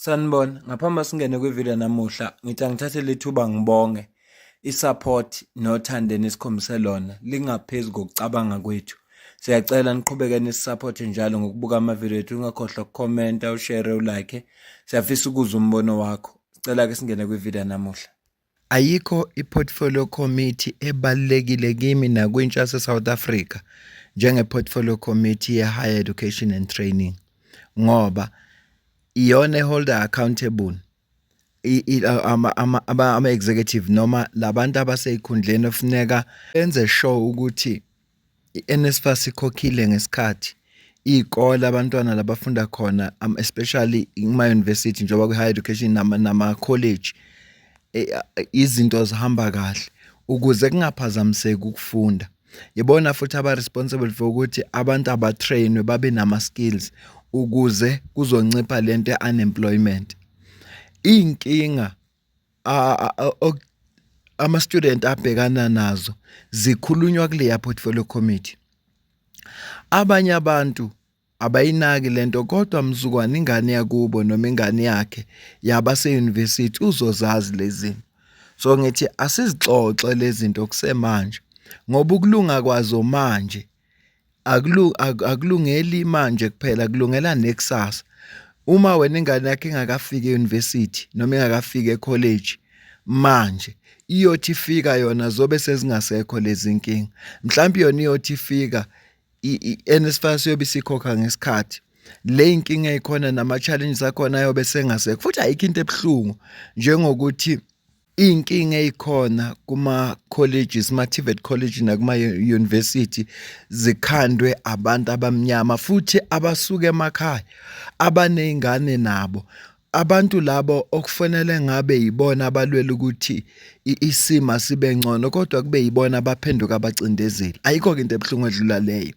Sanibona, ngaphambi singene kwivideo namuhla, ngithi angithathe lethuba ngibonge isupport nothando nesikhombise lona lingaphezu kokucabanga kwethu. Siyacela niqhubeke nisupporte njalo ngokubuka amavideo ethu, ungakhohlwa ukukhomenta, ushare, ulike. Siyafisa ukuzwa umbono wakho. Sicela ke singene kwivideo namuhla. Ayikho i-portfolio committee ebalulekile kimi nakwintsha yase-South Africa njenge-portfolio committee ye-higher education and training, ngoba iyona eholder accountable ama-executive noma labantu abasey'khundleni ofuneka benze sure ukuthi i-NSFAS ikhokhile ngesikhathi iy'kole abantwana labafunda khona, especially kuma-university njengoba kwi-higher education nama-college, izinto zihamba kahle ukuze kungaphazamiseki ukufunda. Yibona futhi aba-responsible for ukuthi abantu abatrainwe babe nama-skills ukuze kuzoncipha lento ye-unemployment. Iy'nkinga ama-student abhekana nazo zikhulunywa kuleya portfolio committee. Abanye abantu abayinaki lento, kodwa mzukwane ingane yakubo noma ingane yakhe yabase-university uzozazi lezi zinto. So ngithi asizixoxe lezi zinto kusemanje, ngoba ukulunga kwazo manje akulungeli manje kuphela, kulungela nekusasa. Uma wena ingane yakhe ingakafiki e-university noma ingakafiki e-college manje, iyothi ifika yona zobe sezingasekho lezi nkinga. Mhlawumbe yona iyothi ifika i-NSFAS yobe isikhokha ngesikhathi. Le inkinga ezikhona nama-challenges akhona ayobe sengasekho. Futhi ayikho into ebuhlungu njengokuthi iy'nkinga ezikhona kuma-colleges, ma-TVET college nakuma-university zikhandwe abantu abamnyama futhi abasuka emakhaya abaney'ngane nabo. Abantu labo okufanele ngabe yibona abalwela ukuthi isimo sibe ngcono, kodwa kube yibona abaphenduka abacindezeli. Ayikho-ke into ebuhlungu edlula leyo.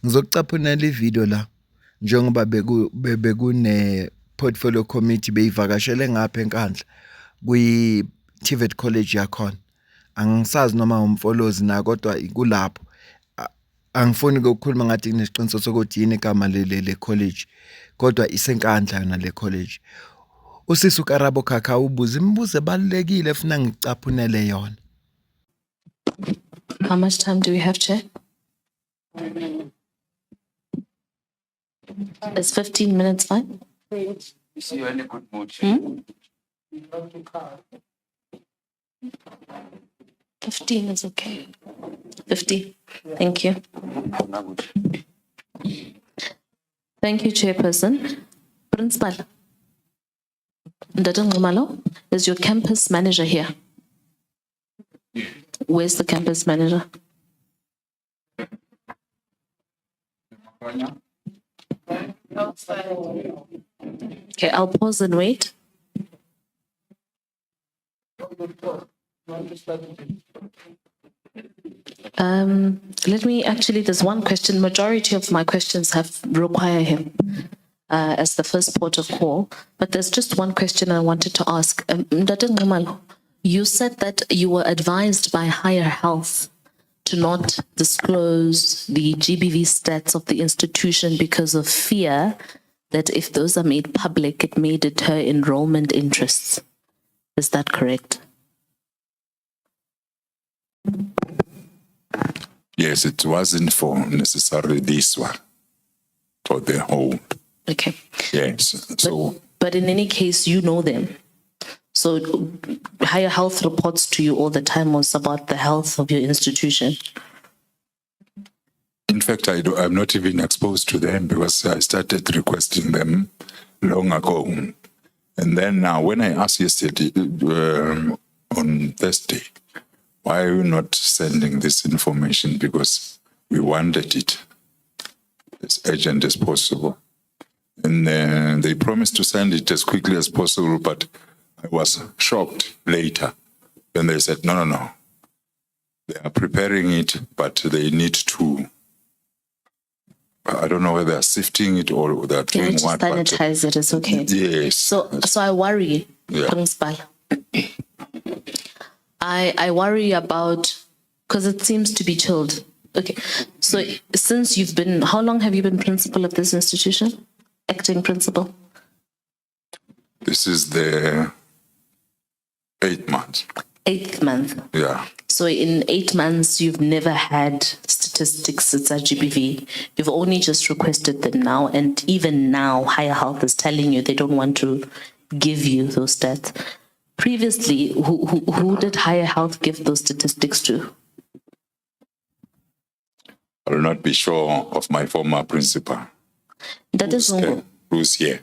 Ngizokucaphunela ivideo la njengoba bekune-portfolio committee beyivakashele ngapha eNkandla kwi-TVET college yakhona. Angisazi noma Umfolozi na, kodwa kulapho. Angifuni ukukhuluma ngathi nginesiqiniseko sokuthi yini igama le college, kodwa iseNkandla yona le college. Usisi uKarabo Khakha ubuza imibuzo ebalulekile efuna ngicaphunele yona. How much time do we have, Chair? Is 15 minutes fine? Is you in a good mood? 15 is okay. 50. Thank you. Thank you, Chairperson. Principal, Ndadeng Ngumalo, is your campus manager here? Where's the campus manager? Okay, I'll pause and wait. Let me actually, there's one question. Majority of my questions require him as the first port of call, but there's just one question I wanted to ask. Ndadeng Ngumalo, you said that you were advised by Higher Health to not disclose the GBV stats of the institution because of fear that if those are made public, it may deter enrollment interests. Is that correct? Yes, it wasn't for necessarily this one, for the whole. Okay. Yes. But in any case, you know them. So Higher Health reports to you all the time was about the health of your institution. In fact, I'm not even exposed to them because I started requesting them long ago. And then now, when I asked yesterday, on Thursday, why are you not sending this information? Because we wanted it as urgent as possible. And they promised to send it as quickly as possible, but I was shocked later when they said, no. They are preparing it, but they need to, I don't know whether they're sifting it or they're doing what. Sanitize it, it's okay. Yes. So I worry, Principal. I worry about, because it seems to be chilled. Okay, so since you've been, how long have you been principal of this institution? Acting principal? This is the 8th month. 8th month. Yeah. So in 8 months, you've never had statistics at GBV. You've only just requested them now. And even now, Higher Health is telling you they don't want to give you those stats. Previously, who did Higher Health give those statistics to? I will not be sure of my former principal. That is wrong. Who's here?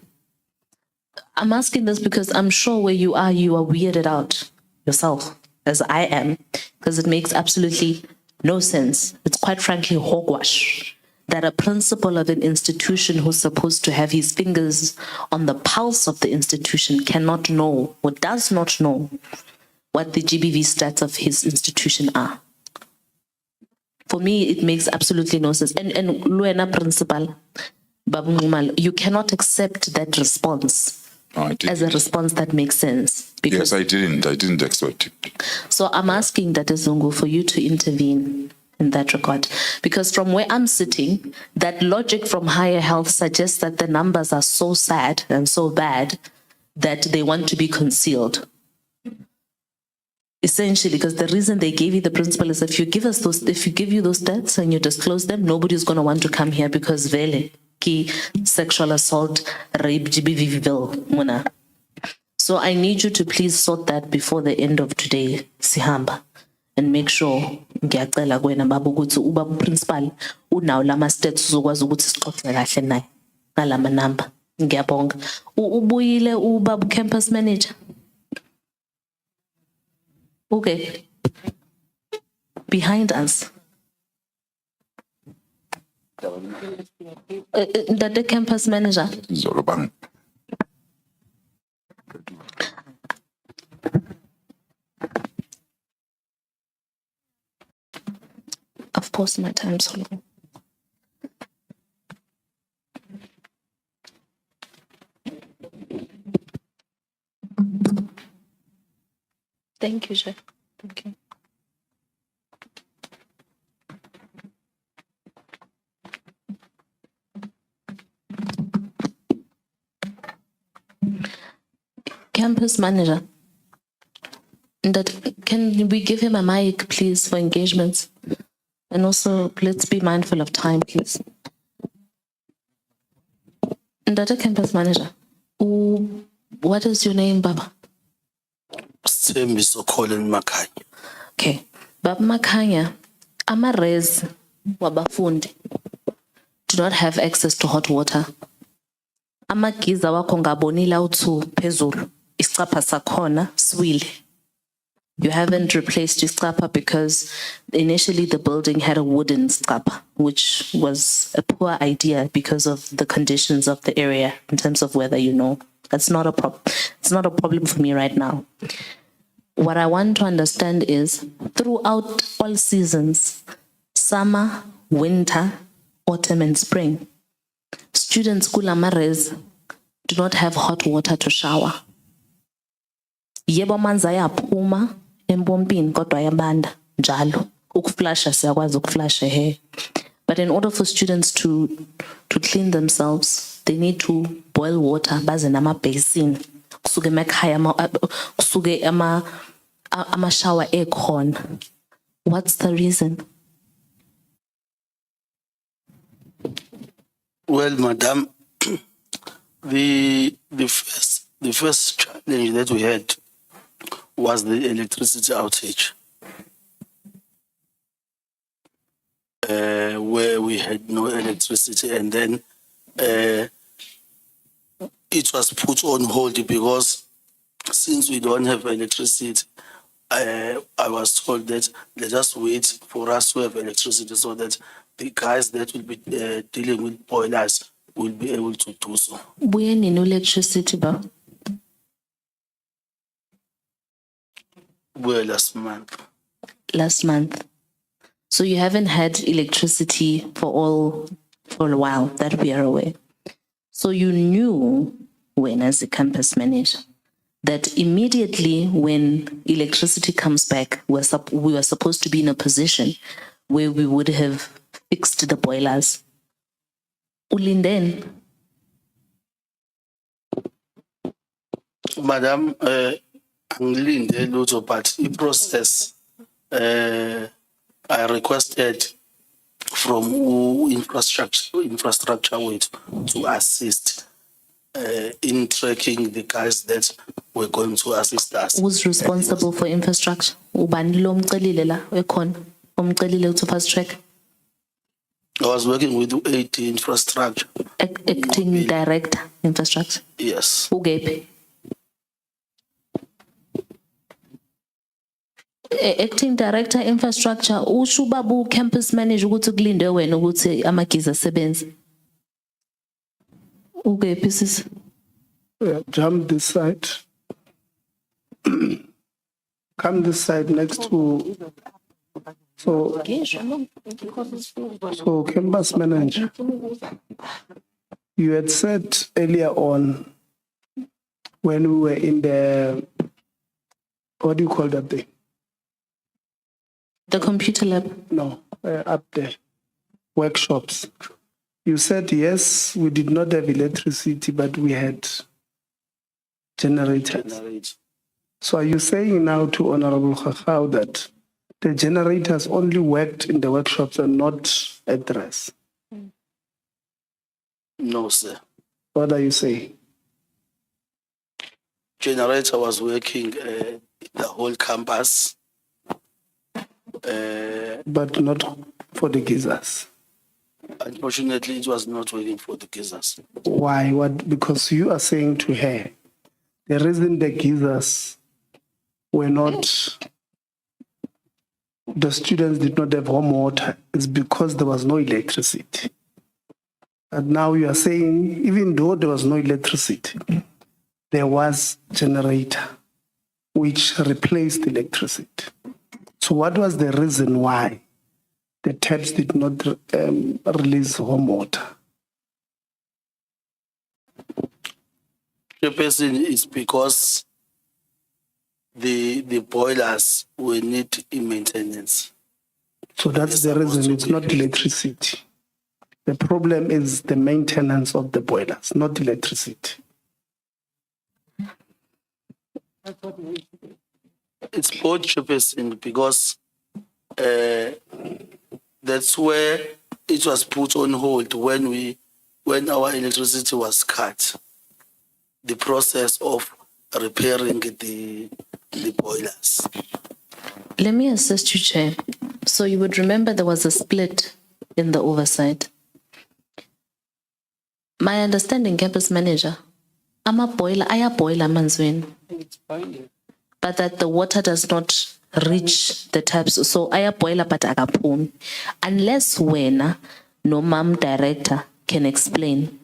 I'm asking this because I'm sure where you are weirded out yourself, as I am, because it makes absolutely no sense. It's quite frankly hogwash that a principal of an institution who's supposed to have his fingers on the pulse of the institution cannot know or does not know what the GBV stats of his institution are. For me, it makes absolutely no sense. And Luena principal, Babu Ngumal, you cannot accept that response. No, I didn't. As a response that makes sense. Yes, I didn't expect it. So I'm asking Dr. Zungu for you to intervene in that regard. Because from where I'm sitting, that logic from Higher Health suggests that the numbers are so sad and so bad that they want to be concealed. Essentially, because the reason they gave you the principle is if you give you those stats and you disclose them, nobody's going to want to come here because vele ki sexual assault, rape, GBV muna. So I need you to please sort that before the end of today, Sihamba, and make sure ngiyacela kuwena baba ukuthi ubaba principal unawo lama stats uzokwazi ukuthi sixoxe kahle naye ngalama number. Ngiyabonga. Ubuyile ubaba campus manager. Okay. Behind us. The campus manager. Zorobang. Of course, my time's so long. Thank you, Chef. Thank you. Campus manager. Can we give him a mic, please, for engagements? And also, let's be mindful of time, please. Data campus manager. What is your name, Baba? Mr. Colin Makanya. Okay. Baba Makanya, ama-res wabafundi do not have access to hot water. Amagiza wakho ngabonile awuthu phezulu. Isicapha sakhona siwile. You haven't replaced isicapha because initially the building had a wooden scapa, which was a poor idea because of the conditions of the area in terms of weather, you know. That's not a problem. It's not a problem for me right now. What I want to understand is throughout all seasons, summer, winter, autumn, and spring, students kulamares do not have hot water to shower. Yebo manzi ayaphuma empompini kodwa ayabanda njalo. Ukuflasha siyakwazi ukuflasha he. But in order for students to clean themselves, they need to boil water baze nama basin. Kusuke emakhaya kusuke ama shower ekhona. What's the reason? Well, madam, the first challenge that we had was the electricity outage, where we had no electricity, and then it was put on hold because since we don't have electricity, I was told that they just wait for us to have electricity so that the guys that will be dealing with boilers will be able to do so. When in electricity, ba? Well, last month. Last month. So you haven't had electricity for a while, that we are aware. So you knew when, as a campus manager, that immediately when electricity comes back, we were supposed to be in a position where we would have fixed the boilers. Ulinden. Madam, angilinde lutho, but the process, I requested from infrastructure with to assist in tracking the guys that were going to assist us. Who's responsible for infrastructure? Ubani lo mcelile la ekhona omcelile to fast track? I was working with AT infrastructure. Acting director infrastructure. Yes. Ugephi? Acting director infrastructure usho babu campus manager ukuthi kulinde wena ukuthi amagiza asebenze. Ugephi sis? Jump this side. Come this side next to. So campus manager, you had said earlier on when we were in the, what do you call that thing? The computer lab. No, up there, workshops. You said, yes, we did not have electricity, but we had generators. So are you saying now to Honorable Khafau that the generators only worked in the workshops and not at the rest? No, sir. What are you saying? Generator was working the whole campus. But not for the geysers. Unfortunately, it was not working for the geysers. Why? What? Because you are saying to her, the reason the geysers were not, the students did not have home water is because there was no electricity. And now you are saying, even though there was no electricity, there was generator which replaced electricity. So what was the reason why the taps did not release home water? The person is because the boilers will need maintenance. So that's the reason, it's not electricity. The problem is the maintenance of the boilers, not electricity. It's both, Chairperson, because that's where it was put on hold when our electricity was cut. The process of repairing the boilers. Let me assist you, Chair. So you would remember there was a split in the oversight. My understanding, campus manager, aya boiler manzwini. But that the water does not reach the taps. So aya boiler but akaphumi. Unless wena no ma'am director can explain.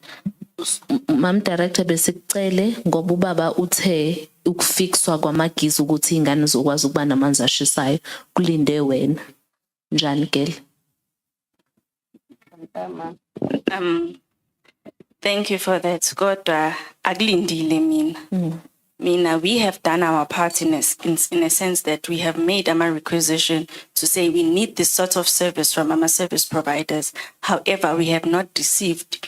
Ma'am director besicele ngoba ubaba uthe ukufixwa kwamagiza ukuthi ingane zokwazi ukuba namanzi ashisayo kulinde wena. Njani gele? Thank you for that. Kodwa akulindile mina. Mina, we have done our part in a sense that we have made a requisition to say we need this sort of service from our service providers. However, we have not received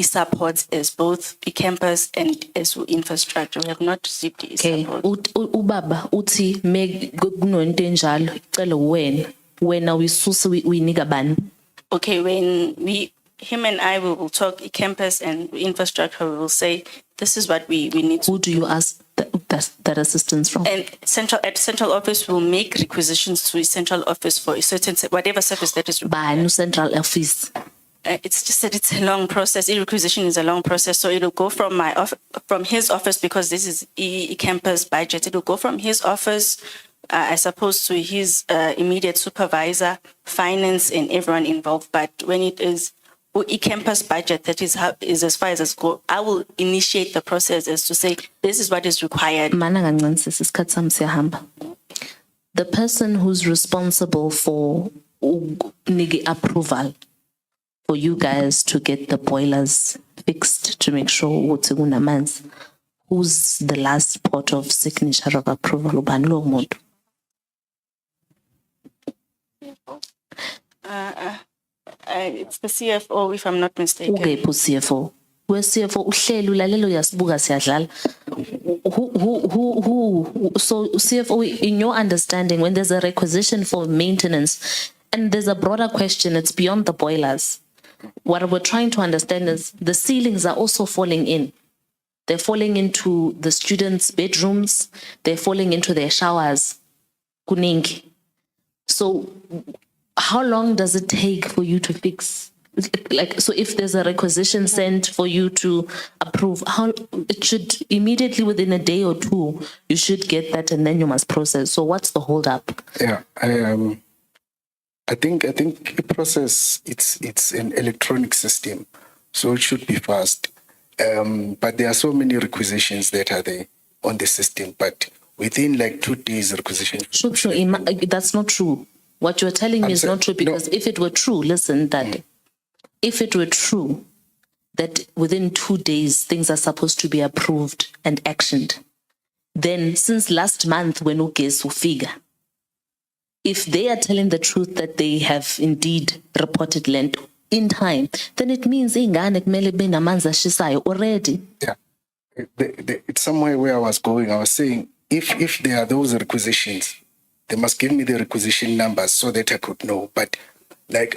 support as both the campus and as infrastructure. We have not received the support. Ubaba uthi me kunonto enjalo icela wena uyisusa uyinika bani? Okay, when him and I will talk campus and infrastructure, we will say this is what we need to. Who do you ask that assistance from? And central office will make requisitions to a central office for a certain whatever service that is required. Bani central office? It's just that it's a long process. E-requisition is a long process, so it'll go from from his office, because this is campus budget. It'll go from his office, I suppose, to his immediate supervisor, finance, and everyone involved. But when it is campus budget, that is as far as go, I will initiate the process as to say this is what is required. The person who's responsible for approval for you guys to get the boilers fixed to make sure who's the last port of signature of approval? It's the CFO, if I'm not mistaken. CFO. we-CFO uhlelo ulalelo uyasibuka siyadlala. So CFO, in your understanding, when there's a requisition for maintenance and there's a broader question, it's beyond the boilers. What we're trying to understand is the ceilings are also falling in. They're falling into the students' bedrooms. They're falling into their showers. Kuningi. So how long does it take for you to fix? Like, so if there's a requisition sent for you to approve, how it should immediately within a day or two, you should get that and then you must process. So what's the hold up? Yeah, I think the process, it's an electronic system, so it should be fast. But there are so many requisitions that are there on the system, but within like 2 days requisition. That's not true. What you're telling me is not true, because if it were true, listen, Dad, if it were true that within 2 days things are supposed to be approved and actioned, then since last month when Ugesi figure, if they are telling the truth that they have indeed reported land in time, then it means already. Yeah, it's somewhere where I was going. I was saying, if there are those requisitions, they must give me the requisition numbers so that I could know. But like,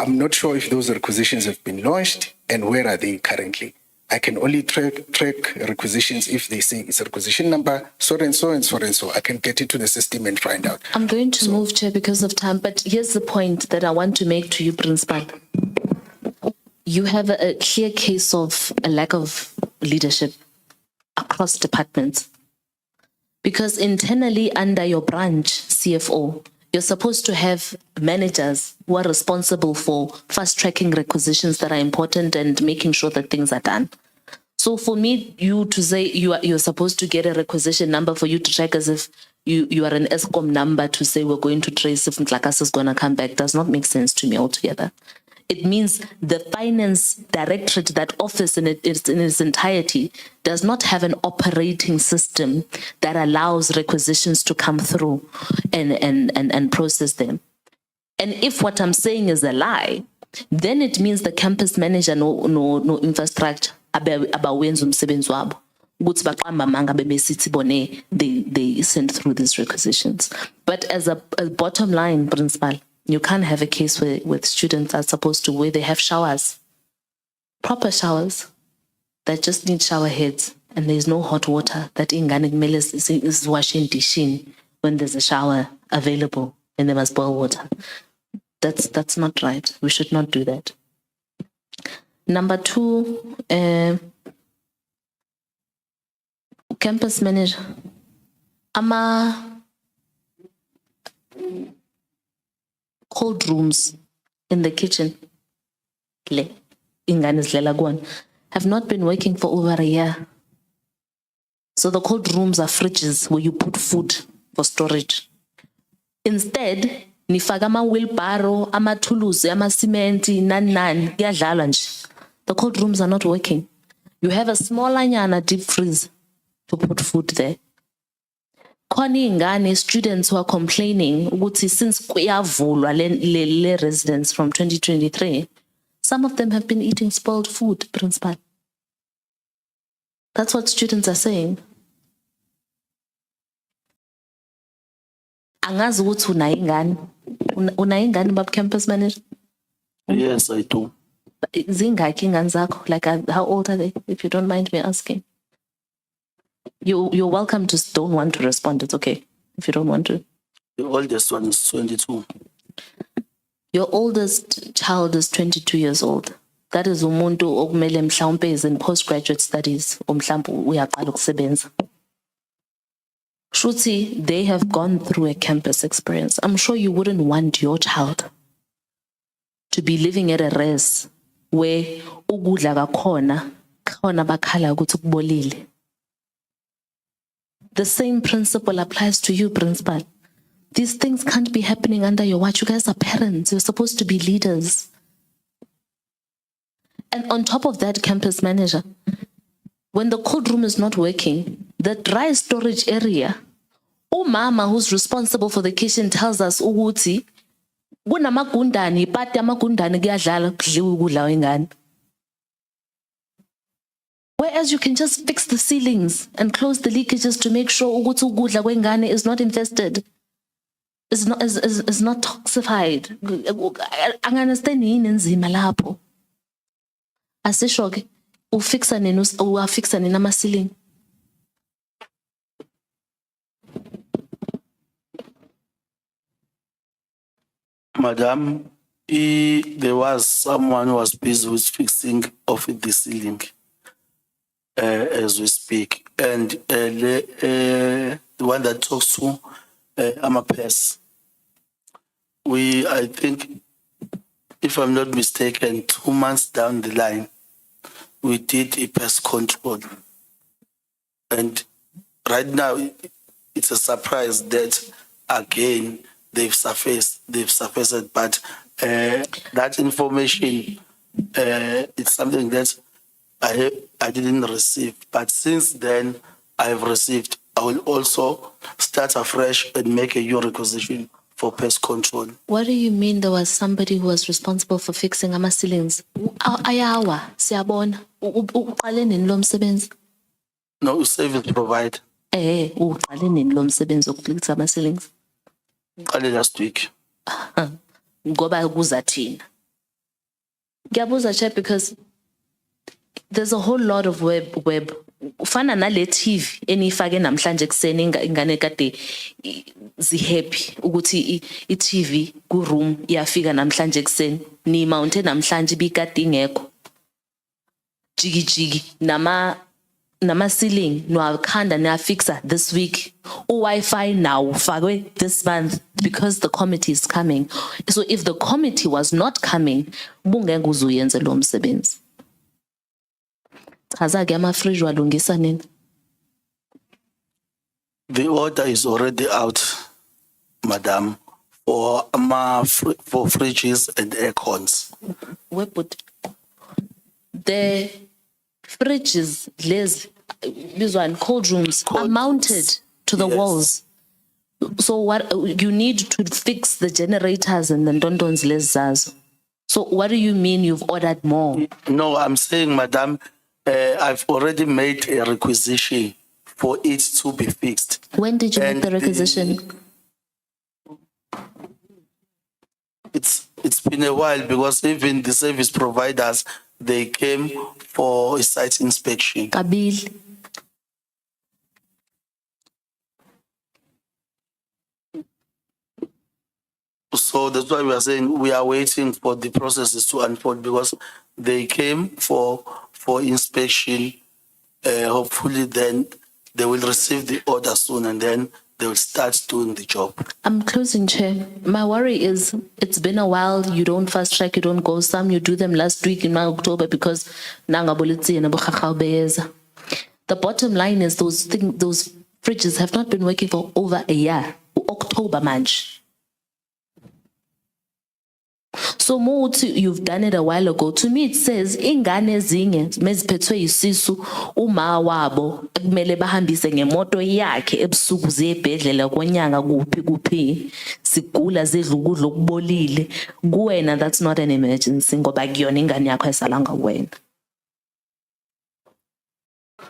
I'm not sure if those requisitions have been launched and where are they currently. I can only track requisitions if they say it's a requisition number, so and so and so and so. I can get into the system and find out. I'm going to move, Chair, because of time, but here's the point that I want to make to you, Principal. You have a clear case of a lack of leadership across departments. Because internally under your branch, CFO, you're supposed to have managers who are responsible for fast-tracking requisitions that are important and making sure that things are done. So for me, you to say you're supposed to get a requisition number for you to check as if you are an ESCOM number to say we're going to trace if Nklakas is going to come back does not make sense to me altogether. It means the finance directorate, that office in its entirety, does not have an operating system that allows requisitions to come through and process them. And if what I'm saying is a lie, then it means the campus manager no infrastructure abawenza umsebenzi wabo ukuthi baqamba amanga bebesithi bone they send through these requisitions. But as a bottom line, Principal, you can't have a case with students are supposed to where they have showers, proper showers that just need shower heads, and there's no hot water that ingane kumele is washing dishin when there's a shower available and they must boil water. That's not right. We should not do that. Number two, campus manager. Cold rooms in the kitchen have not been working for over a year. So the cold rooms are fridges where you put food for storage. Instead, nifaka wheelbarrow, thuluzi, cementi, nani kuyadlalwa nje. The cold rooms are not working. You have a smaller deep freeze to put food there. Students who are complaining since kuyavulwa le residents from 2023, some of them have been eating spoiled food, Principal. That's what students are saying. Angazi ukuthi unayingane bab campus manager? Yes, I do. Zingaki ingane zakho? Like, how old are they, if you don't mind me asking? You're welcome to don't want to respond. It's okay if you don't want to. The oldest one is 22. Your oldest child is 22 years old. That is umuntu okumele mhlawumbe is in postgraduate studies mhlawumbe uyaqala ukusebenza. Shuthi, they have gone through a campus experience. I'm sure you wouldn't want your child to be living at a res where ukudla kakhona bakhala ukuthi kubolile. The same principle applies to you, Principal. These things can't be happening under your watch. You guys are parents. You're supposed to be leaders. And on top of that, campus manager, when the cold room is not working, the dry storage area, umama who's responsible for the kitchen tells us ukuthi kunamagundane, ipati yamagundane kuyadlala kudliwa ukudla wengane. Whereas you can just fix the ceilings and close the leakages to make sure ukuthi ukudla kwengane is not infested, is not toxified. Anganderstand yini enzima lapho. Asisho ke ufixa nini uafixa nini ama ceiling. Madam, there was someone who was busy with fixing of the ceiling as we speak, and the one that talks to Amapes. I think, if I'm not mistaken, 2 months down the line, we did a pest control, and right now it's a surprise that again they've surfaced, but that information, it's something that I didn't receive. But since then, I've received. I will also start afresh and make a new requisition for pest control. What do you mean there was somebody who was responsible for fixing ama ceilings? Ayawa, siyabona. Uqale nini lo msebenzi? No, service provide. Uqale nini lo msebenzi wokufixa ama ceilings? Early last week. Ngoba kuza thina. Ngiyabuza che because there's a whole lot of web. Ufana nale TV enifake namhlanje kuseni ingane kade zihappy ukuthi iTV ku room iyafika namhlanje kuseni ni mountain namhlanje bikade ingekho. Jigi nama ceiling nowakhanda nafixa this week. Wi-Fi now ufakwe this month because the committee is coming. So if the committee was not coming, bungeke uzuyenze lo msebenzi. Hazake ama fridge walungisa nini? The order is already out, madam, for fridges and air cons. We put the fridges, these one cold rooms are mounted to the walls. So what you need to fix the generators and the dondons lesas. So what do you mean you've ordered more? No, I'm saying, madam, I've already made a requisition for it to be fixed. When did you make the requisition? It's been a while because even the service providers, they came for a site inspection. Kabil. So that's why we are saying we are waiting for the processes to unfold because they came for inspection. Hopefully then they will receive the order soon and then they will start doing the job. I'm closing, Chair. My worry is it's been a while. You don't fast track, you don't go. Some you do them last week in October because the bottom line is those fridges have not been working for over a year. October, March. So you've done it a while ago. To me, it says ingane ezinye meziphethwe yisisu uma wabo kumele bahambise ngemoto yakhe ebusuku ziyebhedlela konyanga kuphi sigula zidla ukudla okubolile kuwena. That's not an emergency ngoba kuyona ingane yakho esalanga kuwena.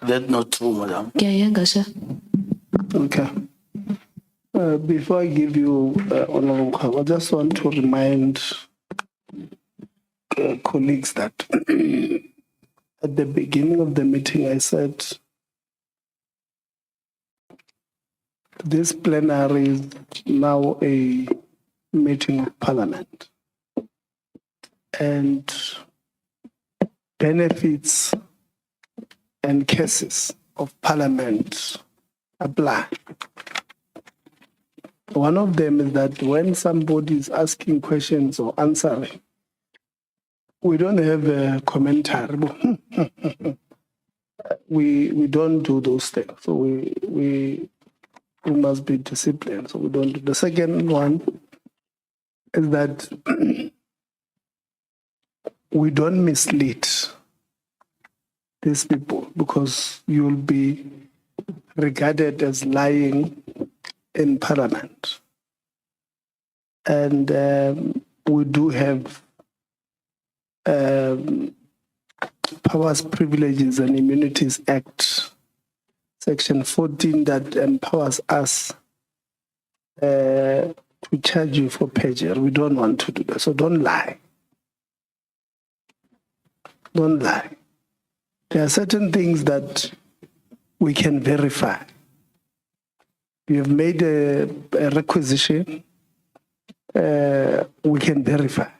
That's not true, madam. Ngiyayenga sha. Okay. Before I give you Honorable, I just want to remind colleagues that at the beginning of the meeting, I said this plenary is now a meeting of Parliament, and benefits and cases of Parliament apply. One of them is that when somebody is asking questions or answering, we don't have a commentary. we don't do those things. So we must be disciplined. So we don't do. The second one is that we don't mislead these people because you will be regarded as lying in Parliament. And we do have Powers, Privileges and Immunities Act, Section 14, that empowers us to charge you for perjury. We don't want to do that. So don't lie. Don't lie. There are certain things that we can verify. You have made a requisition, we can verify.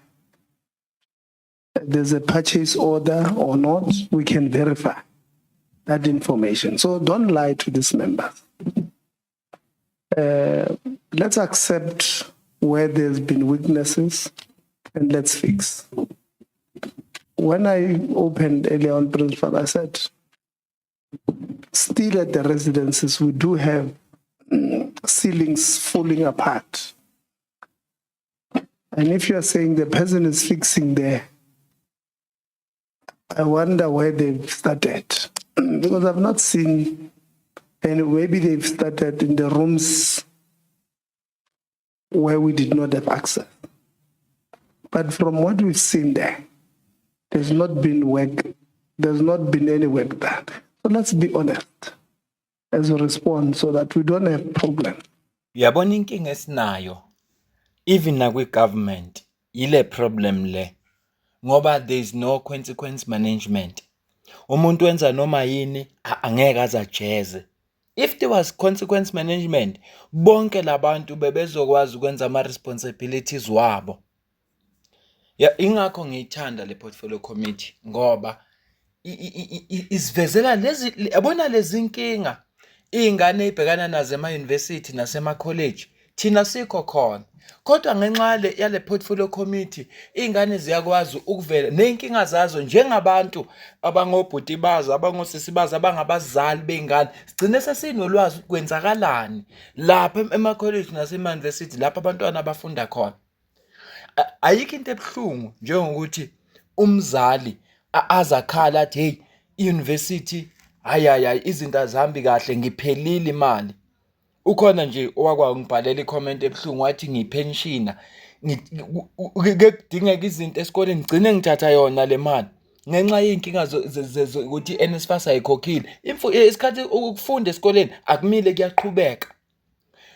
There's a purchase order or not, we can verify that information. So don't lie to these members. Let's accept where there's been weaknesses and let's fix. When I opened earlier on, Principal, I said, still at the residences, we do have ceilings falling apart. And if you're saying the person is fixing there, I wonder where they've started. Because I've not seen, and maybe they've started in the rooms where we did not have access. But from what we've seen there, there's not been work, there's not been any work done. So let's be honest as a response so that we don't have problem. Yabona inkinga esinayo even nakwi-government yile problem le ngoba there is no consequence management. Umuntu wenza noma yini angeke azajeze. If there was consequence management, bonke labantu bebezokwazi ukwenza ama-responsibilities wabo. Ingakho ngiyithanda le portfolio committee ngoba isivezela yabona lezi inkinga iy'ngane ey'bhekana nazo ema-university nasema-college thina sikho khona. Kodwa ngenxa yale portfolio committee iy'ngane ziyakwazi ukuvela ney'nkinga zazo njengabantu abangobhuti bazo, abangosisi bazo, abangabazali bey'ngane. Sigcine sesinolwazi ukwenzakalani lapha ema-college nasema-university lapha abantwana abafunda khona. Ayikho into ebuhlungu njengokuthi umzali azakhala athi hey i-university hayi izinto azihambi kahle ngiphelile imali. Ukhona nje owakungibhalela i-comment ebuhlungu wathi ngipenshina kudingeka izinto esikoleni ngigcine ngithatha yona le mali ngenxa y'nkinga zokuthi i-NSFAS ayikhokhile. Isikhathi ukufunda esikoleni akumile kuyaqhubeka.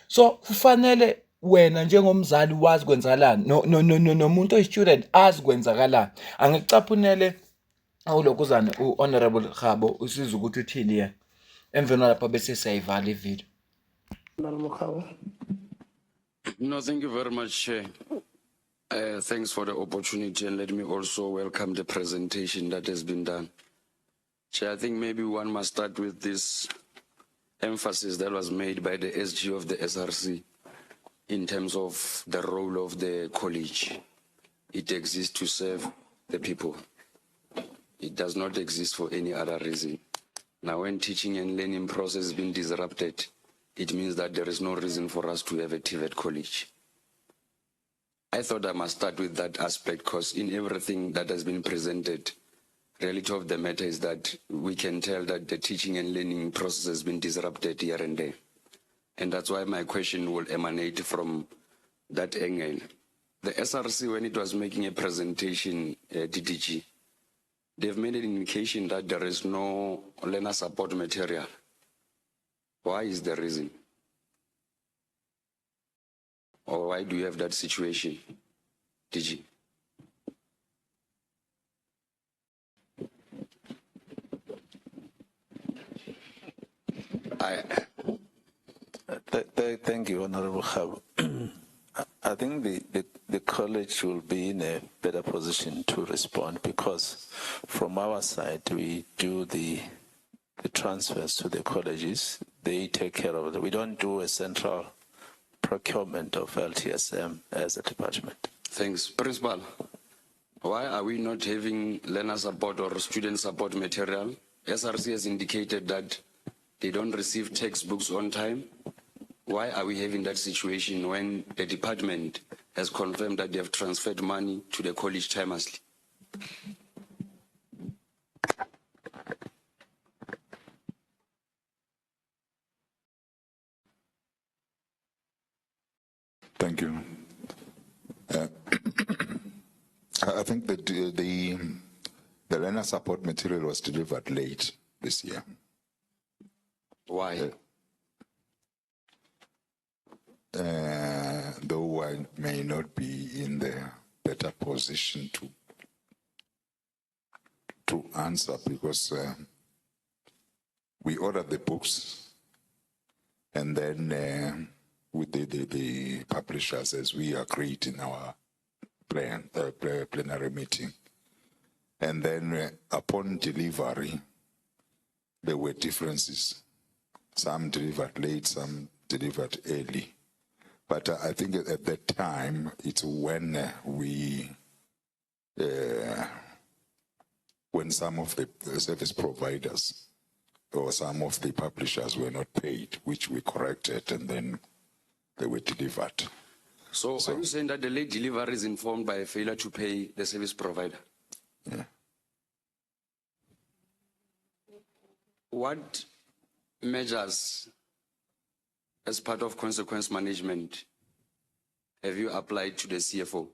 So kufanele wena njengomzali wazi kwenzakalani nomuntu oyi-student azi kwenzakalani. Angikucaphunele awulokhuzana u-Honorable Khabo usiza ukuthi uthini yena emveni lapho bese siyayivala ivideo. No, thank you very much, Chair. Thanks for the opportunity, and let me also welcome the presentation that has been done. Chair, I think maybe one must start with this emphasis that was made by the SG of the SRC in terms of the role of the college. It exists to serve the people. It does not exist for any other reason. Now, when teaching and learning process has been disrupted, it means that there is no reason for us to have a TVET college. I thought I must start with that aspect because in everything that has been presented, reality of the matter is that we can tell that the teaching and learning process has been disrupted here and there. And that's why my question will emanate from that angle. The SRC, when it was making a presentation, DDG, they've made an indication that there is no learner support material. Why is the reason? Or why do you have that situation, DG? Thank you, Honorable Khabo. I think the college will be in a better position to respond because from our side, we do the transfers to the colleges. They take care of it. We don't do a central procurement of LTSM as a department. Thanks. Principal, why are we not having learner support or student support material? SRC has indicated that they don't receive textbooks on time. Why are we having that situation when the department has confirmed that they have transferred money to the college timelessly? Thank you. I think that The learner support material was delivered late this year. Why? Though I may not be in the better position to answer, because we ordered the books, and then with the publishers, as we agreed in our plenary meeting, and then upon delivery, there were differences. Some delivered late, some delivered early. But I think at that time, it's when when some of the service providers or some of the publishers were not paid, which we corrected, and then they were delivered. So are you saying that the late delivery is informed by a failure to pay the service provider? Yeah. What measures, as part of consequence management, have you applied to the CFO?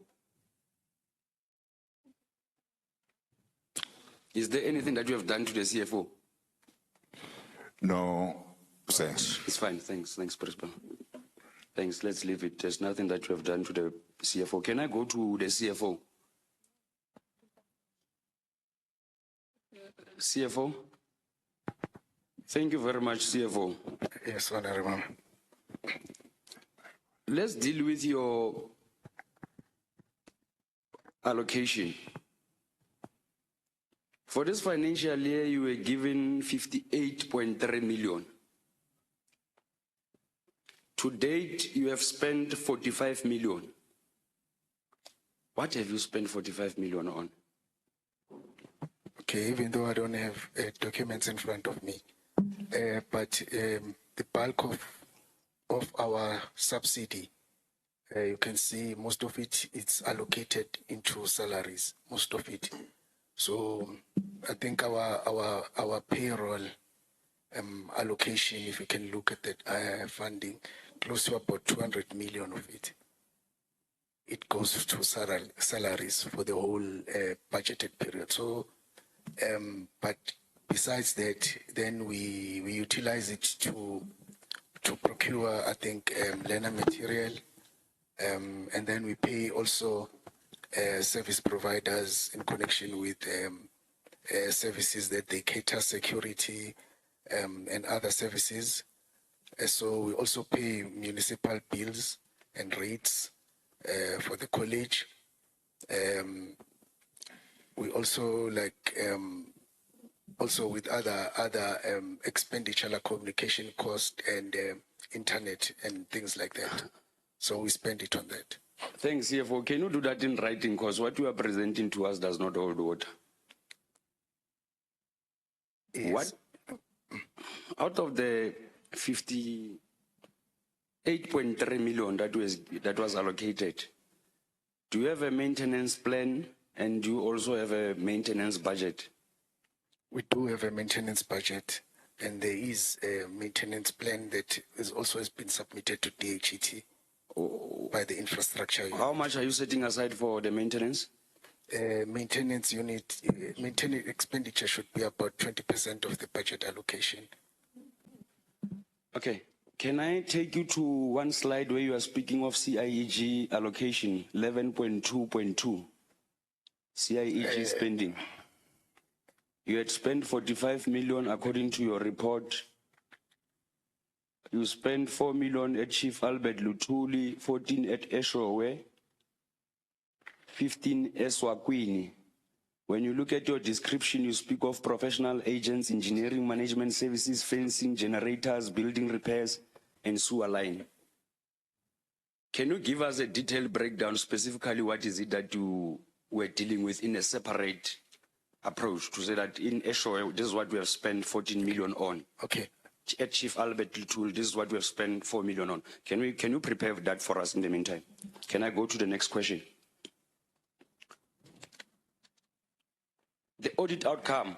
Is there anything that you have done to the CFO? No, thanks. It's fine. Thanks, Principal. Thanks. Let's leave it. There's nothing that you have done to the CFO. Can I go to the CFO? CFO? Thank you very much, CFO. Yes, Honorable. Let's deal with your allocation. For this financial year, you were given 58.3 million. To date, you have spent 45 million. What have you spent 45 million on? Okay, even though I don't have documents in front of me, but the bulk of our subsidy, you can see most of it, it's allocated into salaries, most of it. So I think our payroll allocation, if you can look at that funding, close to about 200 million of it. It goes to salaries for the whole budgeted period. So, but besides that, then we utilize it to procure, I think, learner material, and then we pay also service providers in connection with services that they cater, security and other services. So we also pay municipal bills and rates for the college. We also also with other expenditure like communication cost and internet and things like that. So we spend it on that. Thanks, CFO. Can you do that in writing? Because what you are presenting to us does not hold water. Yes. What out of the 58.3 million that was allocated, do you have a maintenance plan and do you also have a maintenance budget? We do have a maintenance budget, and there is a maintenance plan that also has been submitted to DHET by the infrastructure unit. How much are you setting aside for the maintenance? Maintenance unit, maintenance expenditure should be about 20% of the budget allocation. Okay. Can I take you to one slide where you are speaking of CIEG allocation, 11.2.2, CIEG spending? You had spent 45 million according to your report. You spent 4 million at Chief Albert Lutuli, 14 at Eshowe, 15 Eswatini. When you look at your description, you speak of professional agents, engineering, management services, fencing, generators, building repairs, and sewer line. Can you give us a detailed breakdown, specifically what is it that you were dealing with in a separate approach to say that in Eshowe, this is what we have spent 14 million on. Okay. At Chief Albert Lutul, this is what we have spent 4 million on. Can you prepare that for us in the meantime? Can I go to the next question? The audit outcome.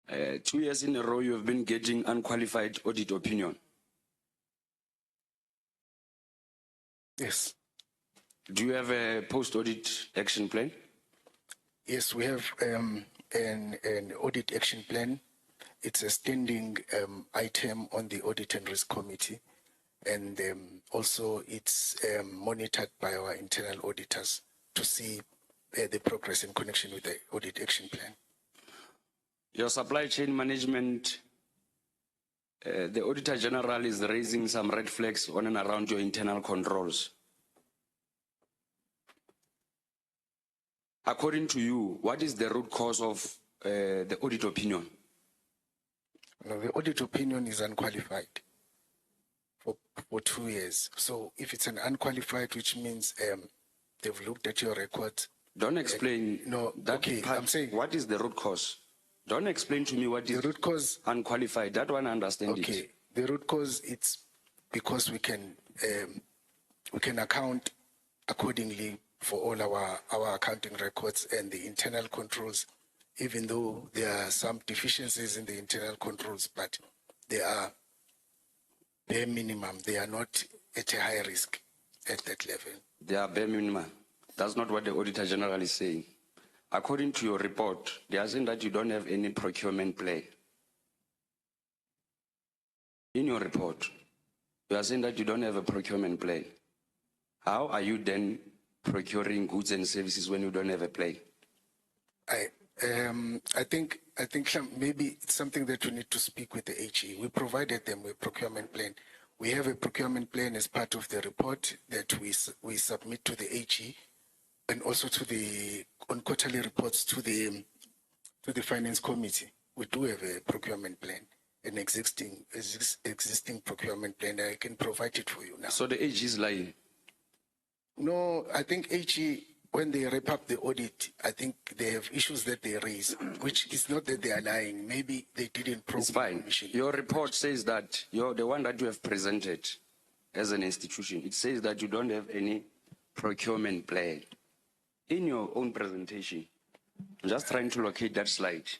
2 years in a row, you have been getting unqualified audit opinion. Yes. Do you have a post-audit action plan? Yes, we have an audit action plan. It's a standing item on the Audit and Risk Committee. And also it's monitored by our internal auditors to see the progress in connection with the audit action plan. Your supply chain management, the Auditor General is raising some red flags on and around your internal controls. According to you, what is the root cause of the audit opinion? Now, the audit opinion is unqualified for 2 years. So if it's an unqualified, which means they've looked at your records. Don't explain. No, that okay, part. I'm saying. What is the root cause? Don't explain to me what is the root cause. Unqualified. That one I understand it. Okay, the root cause, it's because we can account accordingly for all our accounting records and the internal controls, even though there are some deficiencies in the internal controls, but they are bare minimum. They are not at a high risk at that level. They are bare minimum. That's not what the Auditor General is saying. According to your report, they are saying that you don't have any procurement plan. In your report, you are saying that you don't have a procurement plan. How are you then procuring goods and services when you don't have a plan? I think maybe it's something that we need to speak with the HE. We provided them with procurement plan. We have a procurement plan as part of the report that we submit to the HE and also on quarterly reports to the finance committee. We do have a procurement plan, an existing procurement plan. I can provide it for you now. So the HE is lying? No, I think HE, when they wrap up the audit, I think they have issues that they raise, which is not that they are lying. Maybe they didn't probe. It's fine. Your report says that you're the one that you have presented as an institution. It says that you don't have any procurement plan. In your own presentation, I'm just trying to locate that slide.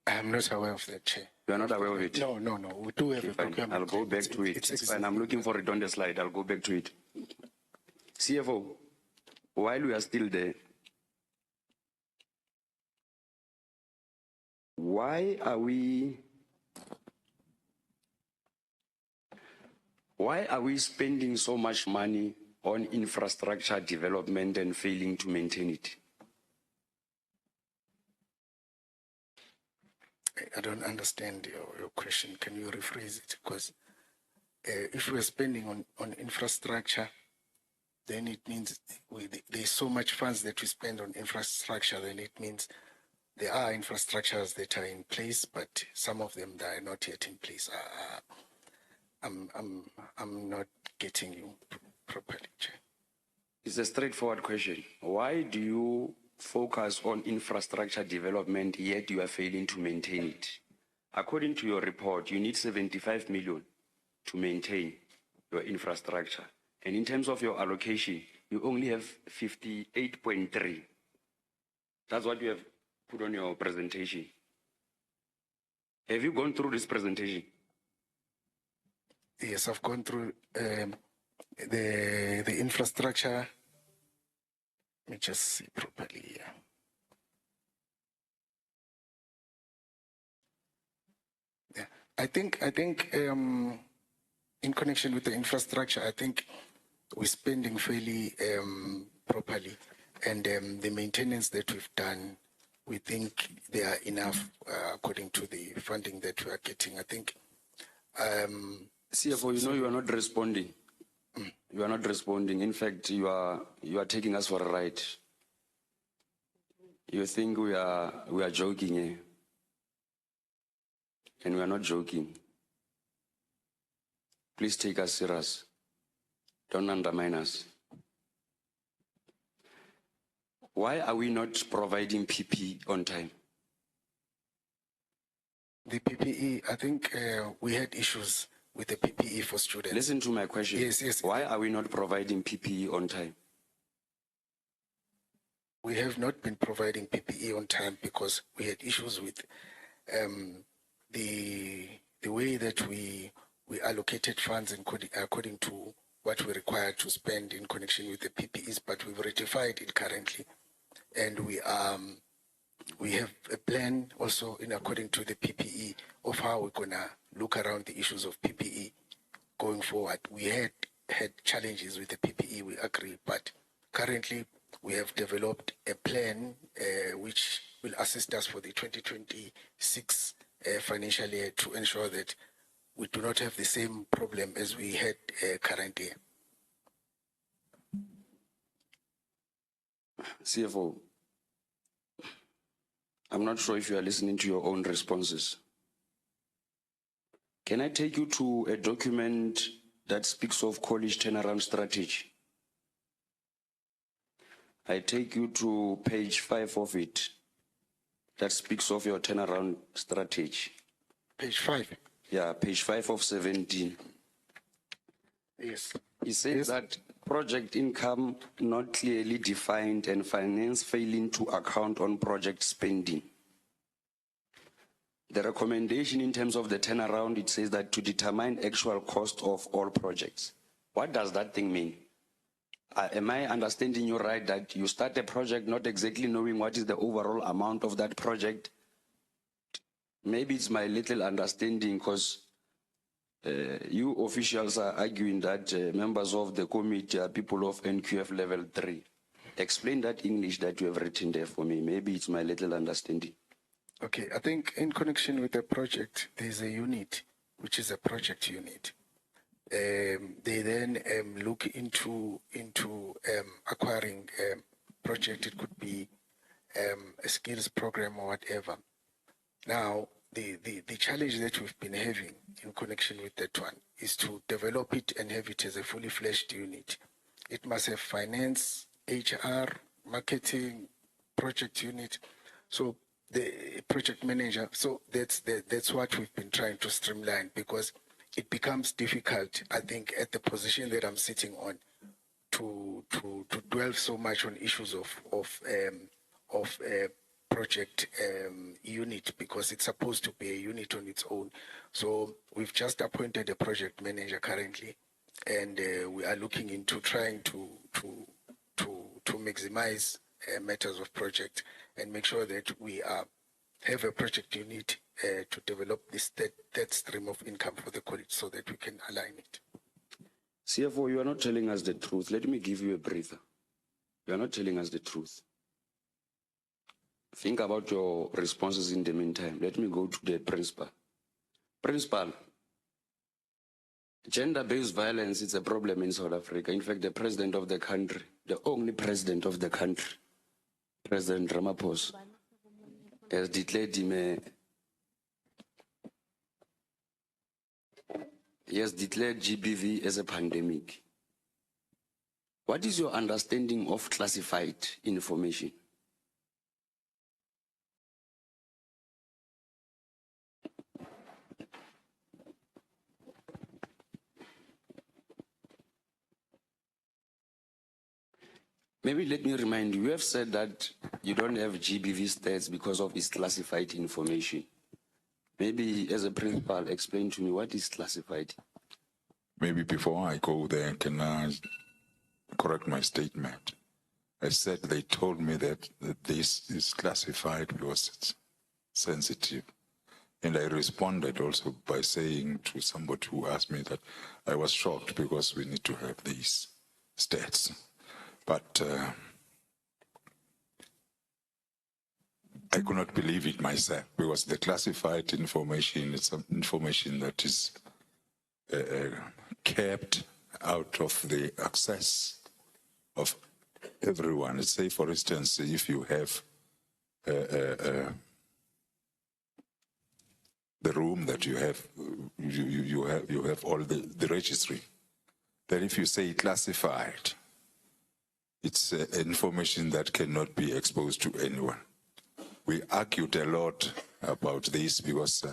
I'm not aware of that, Chair. You are not aware of it? No. We do have a procurement I'll go back to it. It's fine. I'm looking for it on the slide. I'll go back to it. CFO, while we are still there, why are we spending so much money on infrastructure development and failing to maintain it? I don't understand your question. Can you rephrase it? Because if we're spending on infrastructure, then it means there's so much funds that we spend on infrastructure, then it means there are infrastructures that are in place, but some of them that are not yet in place. I'm not getting you properly, Chair. It's a straightforward question. Why do you focus on infrastructure development, yet you are failing to maintain it? According to your report, you need 75 million to maintain your infrastructure. And in terms of your allocation, you only have 58.3. That's what you have put on your presentation. Have you gone through this presentation? Yes, I've gone through the infrastructure. Let me just see properly here. Yeah, I think in connection with the infrastructure, I think we're spending fairly properly, and the maintenance that we've done, we think they are enough according to the funding that we are getting. I think. CFO, you are not responding. You are not responding. In fact, you are taking us for a ride. You think we are joking, eh? And we are not joking. Please take us serious. Don't undermine us. Why are we not providing PPE on time? The PPE, I think we had issues with the PPE for students. Listen to my question. Yes. Why are we not providing PPE on time? We have not been providing PPE on time because we had issues with the way that we allocated funds according to what we required to spend in connection with the PPEs, but we've rectified it currently. And we are we have a plan also in according to the PPE of how we're gonna look around the issues of PPE going forward. We had challenges with the PPE, we agree, but currently we have developed a plan which will assist us for the 2026 financial year to ensure that we do not have the same problem as we had currently. CFO, I'm not sure if you are listening to your own responses. Can I take you to a document that speaks of college turnaround strategy? I take you to page 5 of it that speaks of your turnaround strategy. Page 5. Yeah, page 5 of 17. Yes. He says Yes. that project income not clearly defined and finance failing to account on project spending. The recommendation in terms of the turnaround, it says that to determine actual cost of all projects. What does that thing mean? Am I understanding you right that you start a project not exactly knowing what is the overall amount of that project? Maybe it's my little understanding because you officials are arguing that members of the committee are people of NQF level 3. Explain that English that you have written there for me. Maybe it's my little understanding. Okay, I think in connection with the project, there's a unit, which is a project unit. They then look into acquiring project. It could be a skills program or whatever. Now, the challenge that we've been having in connection with that one is to develop it and have it as a fully fledged unit. It must have finance, HR, marketing, project unit. So the project manager. So that's what we've been trying to streamline, because it becomes difficult, I think, at the position that I'm sitting on, to dwell so much on issues of project unit, because it's supposed to be a unit on its own. So we've just appointed a project manager currently, and we are looking into trying to maximize matters of project and make sure that we have a project unit to develop this that stream of income for the college so that we can align it. CFO, you are not telling us the truth. Let me give you a breather. You are not telling us the truth. Think about your responses in the meantime. Let me go to the principal. Principal, gender-based violence is a problem in South Africa. In fact, the president of the country, the only president of the country, President Ramaphosa, has declared him he has declared GBV as a pandemic. What is your understanding of classified information? Maybe let me remind you, you have said that you don't have GBV stats because of its classified information. Maybe as a principal, explain to me what is classified. Maybe before I go there, can I correct my statement? I said they told me that this is classified because it's sensitive. And I responded also by saying to somebody who asked me that I was shocked because we need to have these stats. But I could not believe it myself, because the classified information is some information that is kept out of the access of everyone. Say, for instance, if you have the room that you have, you have all the registry. Then if you say classified, it's information that cannot be exposed to anyone. We argued a lot about this because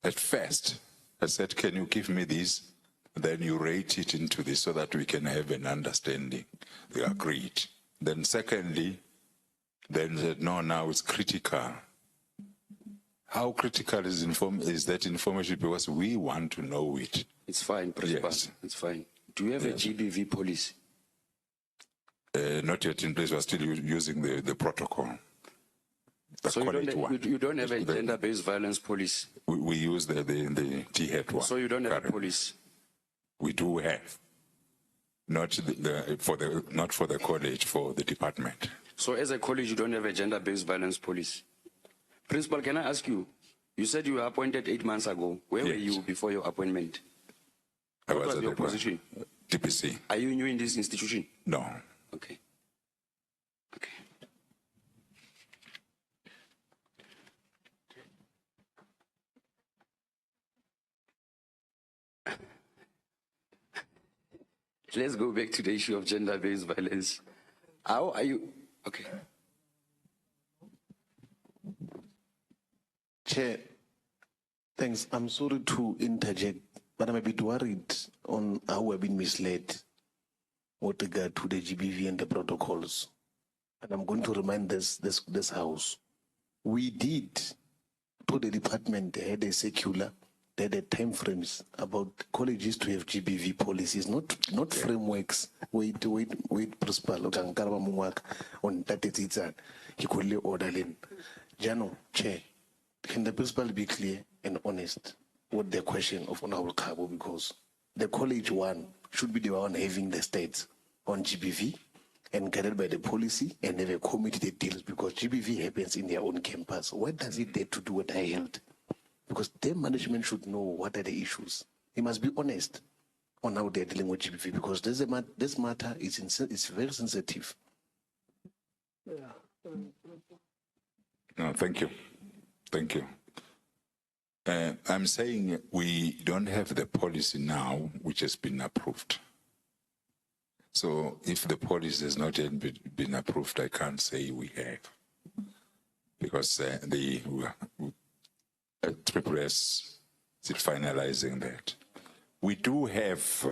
at first I said, can you give me this? Then you rate it into this so that we can have an understanding. They agreed. Then secondly, then said, no, now it's critical. How critical is that information? Because we want to know it. It's fine, Principal. Yes. It's fine. Do you have a GBV policy? Not yet in place. We're still using the protocol. The So college one. you don't have a The- gender-based violence police. We use the TVET one. So you don't have a Correct. police. We do have. Not not for the college, for the department. So as a college, you don't have a gender-based violence police. Principal, can I ask you? You said you were appointed 8 months ago. Where were Yes. you before your appointment? I What was at your the position? DPC. Are you new in this institution? No. Okay. Okay. Let's go back to the issue of gender-based violence. How are you? Okay. Chair, thanks. I'm sorry to interject, but I'm a bit worried on how we've been misled with regard to the GBV and the protocols. And I'm going to remind this house. We did, to the department, they had a circular, they had time frames about colleges to have GBV policies, not frameworks. Wait, Principal, on that he could lay order in. Jano, Chair, can the principal be clear and honest with the question of Honorable Kabo, because the college one should be the one having the states on GBV and guided by the policy and have a committee that deals, because GBV happens in their own campus. What does it dare to do with high health? Because their management should know what are the issues. He must be honest on how they're dealing with GBV, because this matter is very sensitive. No, thank you. Thank you. I'm saying we don't have the policy now which has been approved. So if the policy has not yet been approved, I can't say we have. Because the Triple S is finalizing that. We do have,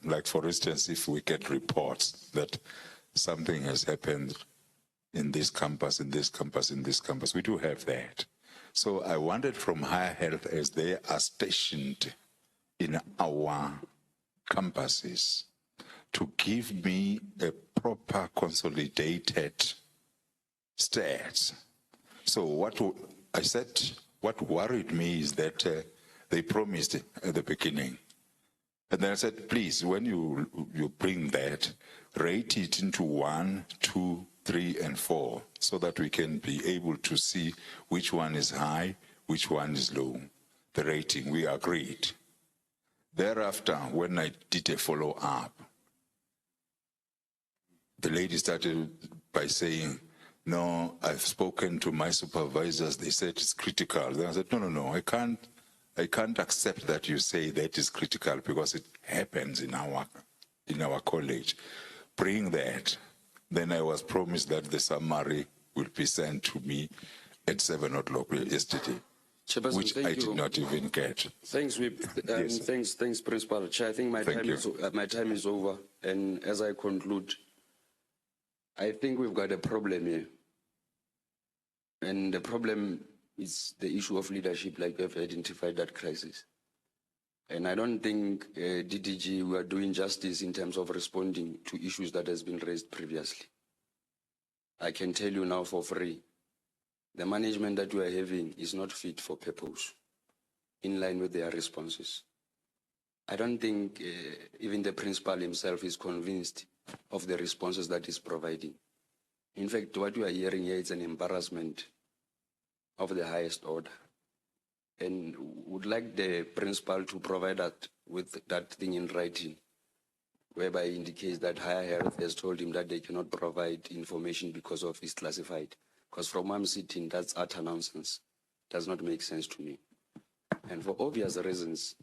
like for instance, if we get reports that something has happened in this campus, in this campus, in this campus, we do have that. So I wanted from Higher Health, as they are stationed in our campuses, to give me a proper consolidated stats. So what I said, what worried me is that they promised at the beginning. And then I said, please, when you bring that, rate it into 1, 2, 3, and 4, so that we can be able to see which one is high, which one is low. The rating, we agreed. Thereafter, when I did a follow-up, the lady started by saying, no, I've spoken to my supervisors, they said it's critical. Then I said, no, I can't accept that you say that is critical, because it happens in our college. Bring that. Then I was promised that the summary will be sent to me at 7 o'clock yesterday, which I did not even get. Thanks, Yes. thanks, Principal. Chair, I think my time is over. And as I conclude, I think we've got a problem here. And the problem is the issue of leadership, like we've identified that crisis. And I don't think DDG, we are doing justice in terms of responding to issues that has been raised previously. I can tell you now for free, the management that we are having is not fit for purpose, in line with their responses. I don't think even the principal himself is convinced of the responses that he's providing. In fact, what we are hearing here is an embarrassment of the highest order. And would like the principal to provide that with that thing in writing, whereby he indicates that Higher Health has told him that they cannot provide information because of it's classified. Because from where I'm sitting, that's utter nonsense. Does not make sense to me. And for obvious reasons,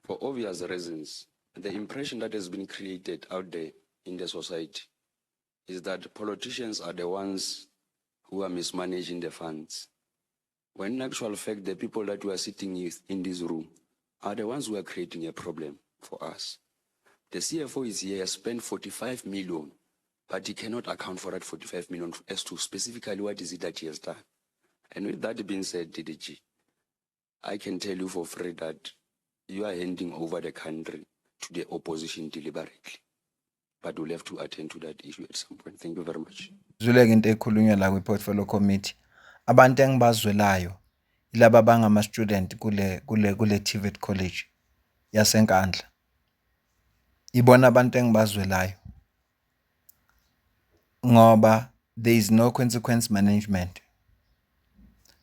the impression that has been created out there in the society is that politicians are the ones who are mismanaging the funds. When in actual fact, the people that we are sitting in this room are the ones who are creating a problem for us. The CFO is here, spent 45 million, but he cannot account for that 45 million as to specifically what is it that he has done. And with that being said, DDG, I can tell you for free that you are handing over the country to the opposition deliberately. But we'll have to attend to that issue at some point. Thank you very much. Zweleke into ekhulunywa la kwi-portfolio committee. Abantu engibazwelayo ilaba bangama-student kule TVET college yaseNkandla. Ibona abantu engibazwelayo. Ngoba there is no consequence management.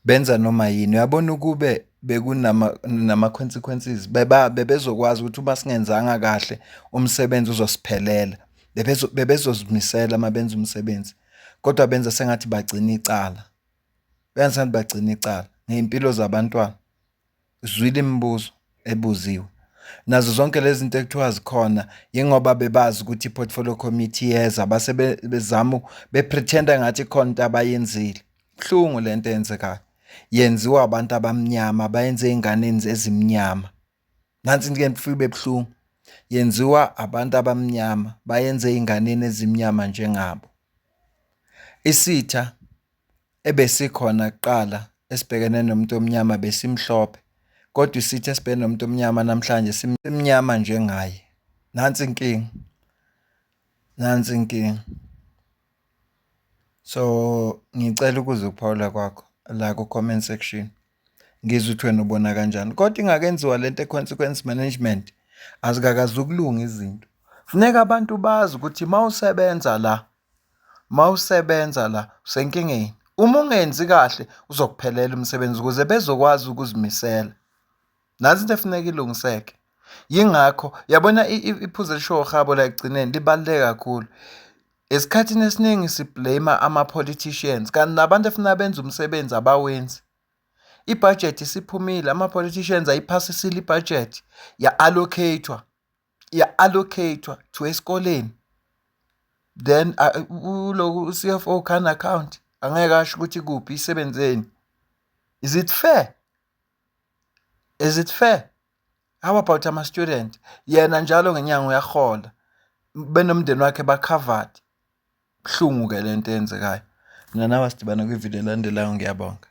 Benza noma yini. Uyabona ukube bekunama consequences bebezokwazi ukuthi uma singenzanga kahle umsebenzi uzosiphelela. Bebezozimisela mabenza umsebenzi. Kodwa benza sengathi bagcina icala. Benza sengathi bagcina icala ngeimpilo zabantwana. Zwile imibuzo ebuziwe. Nazo zonke lezi zinto ekuthiwa zikhona yingoba bebazi ukuthi i-portfolio committee yeza base bezama bepretenda ngathi khona into abayenzile. Kuhlungu lento eyenzekayo. Yenziwa abantu abamnyama bayenze inganeni ezimnyama. Nansi into ngifike bebuhlungu. Yenziwa abantu abamnyama bayenze inganeni ezimnyama njengabo. Isitha ebesikhona kuqala esibhekene nomuntu omnyama besimhlophe. Kodwa isitha esibhekene nomuntu omnyama namhlanje simnyama njengaye. Nansi inkingi. Nansi inkingi. So ngicela ukuze uphawula kwakho la ku comment section. Ngizwe ukuthi wena ubona kanjani. Kodwa ingakenziwa lento consequence management azikakazukulunga izinto. Funeka abantu bazi ukuthi mawusebenza la usenkingeni. Uma ungenzi kahle uzokuphelela umsebenzi ukuze bezokwazi ukuzimisela. Nazi into efuneka ilungiseke. Yingakho yabona iphuzu elisho habo la ekugcineni libaluleke kakhulu. Esikhathini esiningi siblame ama-politicians kanti nabantu efuna benza umsebenzi abawenzi. I-budget isiphumile ama-politicians ayiphasisile i-budget ya-allocatewa to esikoleni. Then ulo CFO can account angeke asho ukuthi kuphi isebenzeni. Is it fair? Is it fair? How about ama-student? Yena njalo ngenyanga uyahola. Benomndeni wakhe ba-covered. Buhlungu ke lento eyenzekayo. Mina nawe sidibana kwivideo elandelayo ngiyabonga.